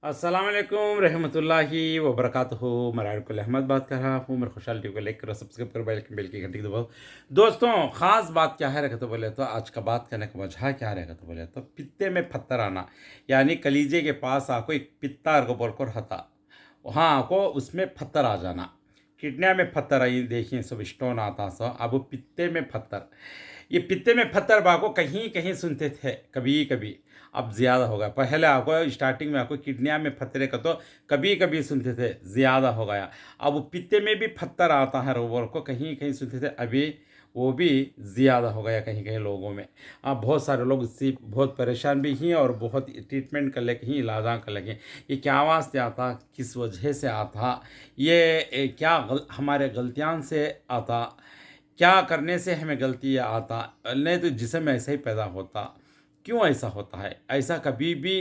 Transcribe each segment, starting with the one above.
अस्सलाम वालेकुम रहमतुल्लाहि व बरकातहू। मैं रायकुल अहमद बात कर रहा हूँ। मेरे खुशहाल टीवी को लाइक करो, सब्सक्राइब करो, बेल की घंटी दबाओ। दोस्तों, ख़ास बात क्या है रखा तो बोले तो आज का बात करने का वजह क्या रहेगा तो बोले तो पित्ते में पत्थर आना, यानी कलीजे के पास आको एक पित्ता को बोलकर हता वहाँ आको उसमें पत्थर आ जाना। किडनिया में पत्थर आई देखिए, सब स्टोन आता सा। अब वो पित्ते में पत्थर, ये पित्ते में पत्थर बाको कहीं कहीं सुनते थे कभी कभी, अब ज़्यादा हो गया। पहले आपको स्टार्टिंग में आपको किडनिया में पत्थर का तो कभी कभी सुनते थे, ज़्यादा हो गया। अब वो पित्ते में भी पत्थर आता है रोबोर को कहीं कहीं सुनते थे, अभी वो भी ज़्यादा हो गया कहीं कहीं लोगों में। अब बहुत सारे लोग इससे बहुत परेशान भी हैं और बहुत ट्रीटमेंट कर लेके ही इलाजा कर लगे। ये क्या वास्ते आता, किस वजह से आता, ये क्या हमारे गलतियां से आता, क्या करने से हमें गलती आता, नहीं तो जिसम ऐसा ही पैदा होता। क्यों ऐसा होता है? ऐसा कभी भी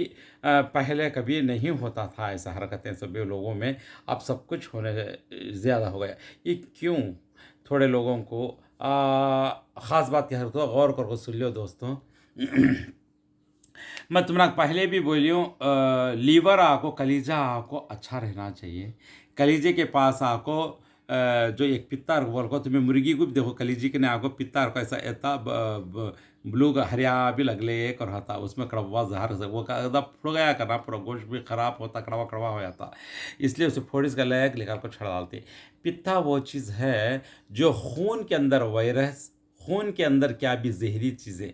पहले कभी नहीं होता था, ऐसा हरकतें सभी लोगों में। अब सब कुछ होने ज़्यादा हो गया। ये क्यों? थोड़े लोगों को ख़ास बात क्या है तो गौर करके सुन लो दोस्तों। मैं तुम्हारा पहले भी बोलियो, लीवर आको कलीजा आको अच्छा रहना चाहिए। कलीजे के पास आको जो एक पित्ता बोल को तुम्हें मुर्गी को भी देखो, कलीजी के ने आको पित्ता को ऐसा ऐसा ब्लू का हरिया भी लगले एक और होता उसमें कड़वा जहर से वो एकदम फुड़ गया करना, पूरा गोश्त भी खराब होता, कड़वा कड़वा हो जाता। इसलिए उसे फोड़िस का लैक निकाल कर छड़ा डालते। पित्ता वो चीज़ है जो खून के अंदर वायरस, खून के अंदर क्या भी जहरी चीज़ें,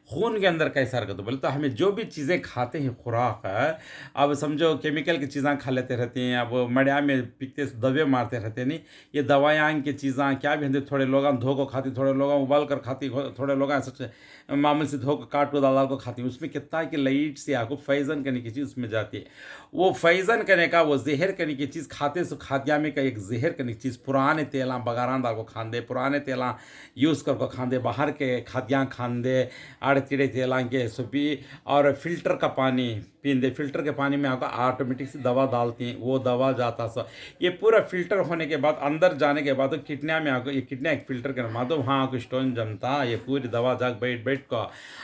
खून के अंदर कैसा रखा तो बोले तो हमें जो भी चीज़ें खाते हैं खुराक है, अब समझो केमिकल की चीज़ें खा लेते रहते हैं। अब मड़िया में पिकते से दवे मारते रहते हैं, नहीं ये दवाइयाँ की चीज़ें क्या भी होती, थोड़े लोग धो को खाती, थोड़े लोग उबाल कर खाती, थोड़े लोग ऐसा मामूल से धो को काट को दाल दाल को खाती। उसमें कितना कि लाइट से आपको फैज़न करने की चीज़ उसमें जाती है। वो फैज़न करने का, वो जहर करने की चीज़ खाते सो खाद्या में का एक जहर करने की चीज़, पुराने तेला बगारान दाल को खान दे, पुराने तेला यूज़ कर को खान दे, बाहर के खाद्यां खान दे, आड़े तिड़े तेलां के सुपी, और फिल्टर का पानी पीन दे। फिल्टर के पानी में आपको ऑटोमेटिक से दवा डालती हैं, वो दवा जाता सा। ये पूरा फिल्टर होने के बाद अंदर जाने के बाद तो किडनिया में आपको, ये किडनिया एक फिल्टर के माध्यम वहाँ आपको स्टोन जमता, ये पूरी दवा जाग बैठ बैठ को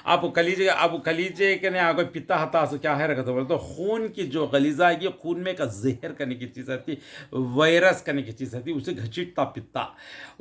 आप कलीजे, अब कलीजे के ने आपको पित्ता हता से क्या है रखा तो बोले तो खून की जो गलीजा है, खून में का जहर करने की चीज़ आती, वायरस करने की चीज़ आती, उसे घसीटता पित्ता।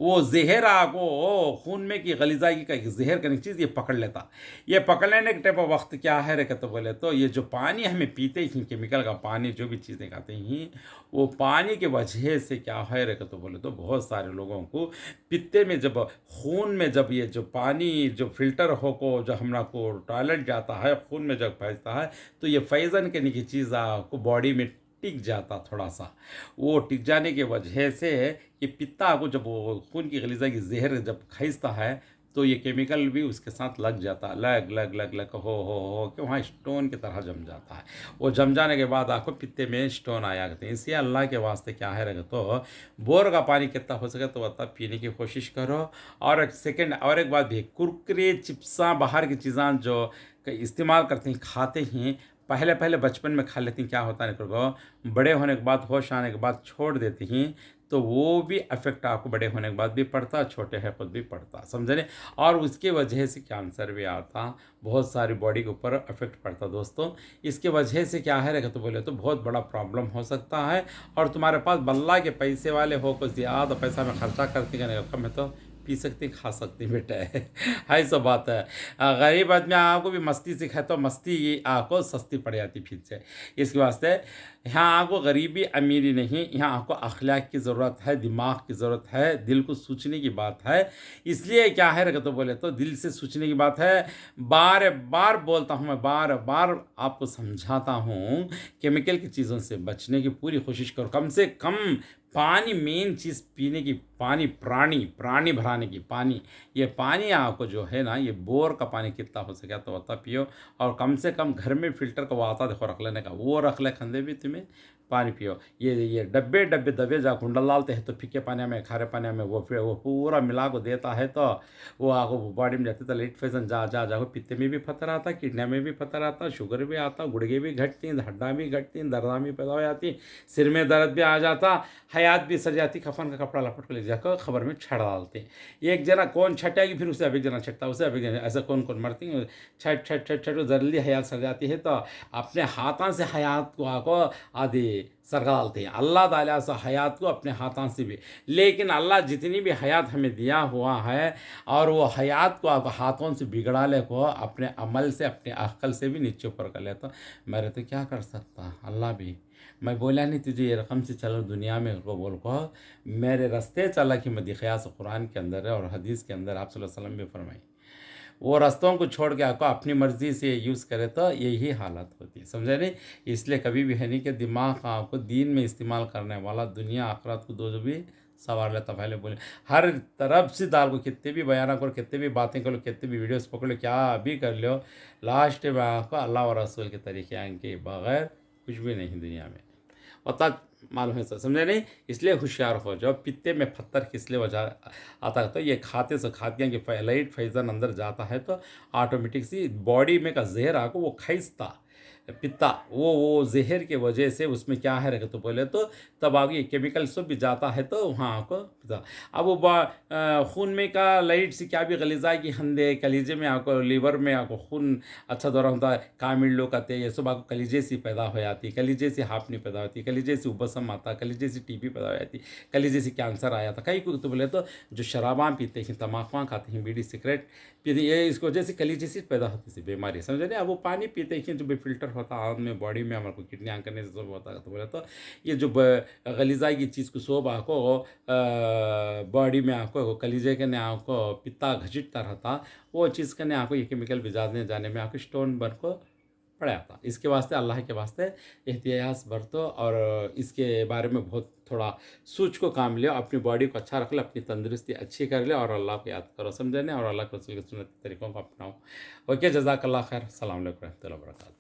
वो जहर आपको खून में की गलीजागी का एक जहर करने की चीज़ ये पकड़ लेता। ये पकड़ लेने के टाइप वक्त क्या है रखे तो बोले तो ये जो पानी हमें पीते ही, केमिकल का पानी जो भी चीज़ें खाते हैं, वो पानी के वजह से क्या है रखे तो बोले तो बहुत सारे लोगों को पित्ते में, जब खून में जब ये जो पानी जो फिल्टर हो को जो हमरा को टॉयलेट जाता है, खून में जब फैलता है, तो ये फैज़न करने की चीज़ को बॉडी में टिक जाता थोड़ा सा। वो टिक जाने की वजह से ये पित्ता को जब वो खून की गलीजा की जहर जब खींचता है, तो ये केमिकल भी उसके साथ लग जाता, लग लग लग लग हो कि वहाँ स्टोन की तरह जम जाता है। वो जम जाने के बाद आपको पित्ते में स्टोन आया करते हैं। इसलिए अल्लाह के वास्ते क्या है रहे तो बोर का पानी कितना हो सके तो उतना पीने की कोशिश करो। और एक सेकेंड और एक बात भी, कुरकुरे चिप्सा बाहर की चीज़ें जो इस्तेमाल करते हैं खाते हैं, पहले पहले बचपन में खा लेती हैं, क्या होता है को बड़े होने के बाद, होश आने के बाद छोड़ देती हैं, तो वो भी इफेक्ट आपको बड़े होने के बाद भी पड़ता, छोटे है खुद भी पड़ता, समझे नहीं। और उसकी वजह से कैंसर भी आता, बहुत सारी बॉडी के ऊपर इफेक्ट पड़ता दोस्तों। इसके वजह से क्या है रहे तो बोले तो बहुत बड़ा प्रॉब्लम हो सकता है। और तुम्हारे पास बल्ला के पैसे वाले हो, कुछ ज़्यादा पैसा में खर्चा करती करने का कम है तो पी सकती, खा सकती बेटा है सब बात है। गरीब आदमी आपको भी मस्ती सिखाए तो मस्ती आपको सस्ती पड़ जाती फिर से। इसके वास्ते यहाँ आपको गरीबी अमीरी नहीं, यहाँ आपको अखलाक की ज़रूरत है, दिमाग की ज़रूरत है, दिल को सोचने की बात है। इसलिए क्या है रखे तो बोले तो दिल से सोचने की बात है। बार बार बोलता हूँ, मैं बार बार आपको समझाता हूँ, केमिकल की चीज़ों से बचने की पूरी कोशिश करो। कम से कम पानी मेन चीज़ पीने की, पानी प्राणी प्राणी भराने की पानी, ये पानी आपको जो है ना, ये बोर का पानी कितना हो सके तो उतना पियो। और कम से कम घर में फिल्टर का वो आता देखो रख लेने का, वो रख ले खंदे भी तुम्हें में पानी पियो। ये डब्बे डब्बे दबे जा कुंडल डालते हैं तो फीके पानी में खारे पानी में वो फिर वो पूरा मिला को देता है तो वो आगो बॉडी में जाते तो लेट फैसन जा जा जाओ, पित्ते में भी पत्थर आता, किडनी में भी पत्थर आता, शुगर भी आता, गुड़गे भी घटती, हड्डा भी घटती, दर्दा भी पैदा हो जाती, सिर में दर्द भी आ जाता, हयात भी सर जाती, कफन का कपड़ा लपट कर ले जाकर खबर में छड़ डालते। एक जना कौन छटेगी फिर उसे अब एक जना छटता, उसे अब एक जना, ऐसा कौन कौन मरती है, छट छट छट छट जल्दी हयात सर जाती है तो अपने हाथों से हयात को आको आदि सर डालते हैं। अल्लाह ताला से हयात को अपने हाथों से भी, लेकिन अल्लाह जितनी भी हयात हमें दिया हुआ है और वो हयात को आप हाथों से बिगड़ा ले को अपने अमल से अपने अक्ल से भी नीचे ऊपर कर ले तो मेरे तो क्या कर सकता अल्लाह भी। मैं बोला नहीं तुझे ये रकम से चलो दुनिया में को बोल को मेरे रास्ते चला कि मैं दिखाया से कुरान के अंदर है और हदीस के अंदर आप सल्लल्लाहु अलैहि वसल्लम भी फरमाई। वो रास्तों को छोड़ के आपको अपनी मर्ज़ी से यूज़ करे तो यही हालत होती है, समझे नहीं। इसलिए कभी भी है नहीं कि दिमाग आपको दीन में इस्तेमाल करने वाला दुनिया आखिरत को दो जो भी सवार लेता। पहले बोले हर तरफ से दाल को कितने भी बयान करो, कितने भी बातें करो, कितने भी वीडियोस पकड़ लो, क्या भी कर लो, लास्ट में आपको अल्लाह और रसूल के तरीके के बगैर कुछ भी नहीं दुनिया में। और तब मालूम है सर, समझे नहीं। इसलिए होशियार हो जाओ। पित्ते में पत्थर किस लिए वजह आता है तो ये खाते से खाते हैं कि लाइट फैजन अंदर जाता है तो ऑटोमेटिक सी बॉडी में का जहर आको वो खींचता पित्ता, वो जहर के वजह से उसमें क्या है रखे तो बोले तो तब आगे केमिकल सब भी जाता है तो वहाँ को पिता। अब वो खून में का लाइट से क्या भी गलीजा की हंदे कलीजे में आको लीवर में आको खून अच्छा दौरा होता है, कामिलो कहते हैं, ये सब आपको कलीजे से पैदा हो जाती, कलीजे से हाफनी पैदा होती, कलीजे से उपसम आता, कलीजे से टीबी पैदा हो जाती, कलीजे से कैंसर आया था। कई को तो बोले तो जो शराबा पीते हैं, तम्बाकू खाते हैं, बीड़ी सिगरेट पीते, ये इसको वजह से कलीजे से पैदा होती थी बीमारी, समझे नहीं। अब वो पानी पीते हैं जो बेफिल्टर होता है में बॉडी में हमारे को किडनी आंक करने से सब होता है तो बोले तो ये जो गलीजाई की चीज़ को सोब आको बॉडी में आको कलीजे के ने आको पित्ता घसीटता रहता, वो चीज़ के ने आको ये केमिकल भिजाने जाने में आको स्टोन बन को पड़ा था। इसके वास्ते अल्लाह के वास्ते एहतियात बरतो और इसके बारे में बहुत थोड़ा सोच को काम लियो, अपनी बॉडी को अच्छा रख ले, अपनी तंदुरुस्ती अच्छी कर ले और अल्लाह को याद करो, समझने और अल्लाह के रसूल के सुन्नत तरीक़ों को अपनाओ। ओके, जज़ाकल्लाह खैर। अस्सलाम वालेकुम रहमतुल्लाहि व बरकातहू।